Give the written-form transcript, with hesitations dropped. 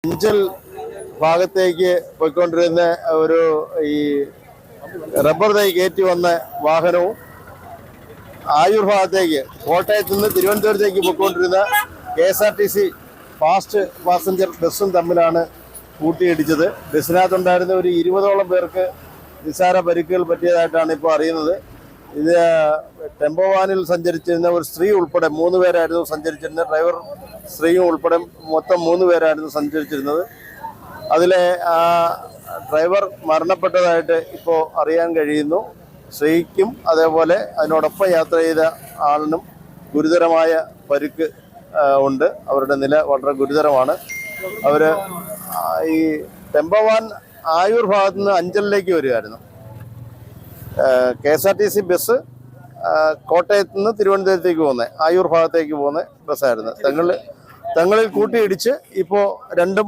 അഞ്ചൽ ഭാഗത്തേക്ക് പോയിക്കൊണ്ടിരുന്ന ഒരു ഈ റബ്ബർ തൈ കയറ്റി വന്ന വാഹനവും ആയൂർ ഭാഗത്തേക്ക് കോട്ടയത്ത് നിന്ന് തിരുവനന്തപുരത്തേക്ക് പോയിക്കൊണ്ടിരുന്ന KSRTC ഫാസ്റ്റ് പാസഞ്ചർ ബസ്സും തമ്മിലാണ് കൂട്ടിയിടിച്ചത്. ബസ്സിനകത്തുണ്ടായിരുന്ന ഒരു 20ഓളം പേർക്ക് നിസ്സാര പരിക്കുകൾ പറ്റിയതായിട്ടാണ് ഇപ്പോൾ അറിയുന്നത്. ഇത് ടെമ്പോ വാനിൽ സഞ്ചരിച്ചിരുന്ന ഒരു സ്ത്രീ ഉൾപ്പെടെ 3 പേരായിരുന്നു സഞ്ചരിച്ചിരുന്നത്. ഡ്രൈവർ സ്ത്രീയും ഉൾപ്പെടെ മൊത്തം 3 പേരായിരുന്നു സഞ്ചരിച്ചിരുന്നത്. അതിലെ ഡ്രൈവർ മരണപ്പെട്ടതായിട്ട് ഇപ്പോൾ അറിയാൻ കഴിയുന്നു. സ്ത്രീക്കും അതേപോലെ അതിനോടൊപ്പം യാത്ര ചെയ്ത ആളിനും ഗുരുതരമായ പരിക്ക് ഉണ്ട്. അവരുടെ നില വളരെ ഗുരുതരമാണ്. അവർ ഈ ടെമ്പോ വാൻ ആയൂർ ഭാഗത്തു നിന്ന് അഞ്ചലിലേക്ക് വരികയായിരുന്നു. KSRTC ബസ് കോട്ടയത്ത് നിന്ന് തിരുവനന്തപുരത്തേക്ക് പോകുന്നത്, ആയൂർ ഭാഗത്തേക്ക് പോകുന്ന ബസ്സായിരുന്നു. തങ്ങളിൽ കൂട്ടിയിടിച്ച് ഇപ്പോൾ രണ്ടും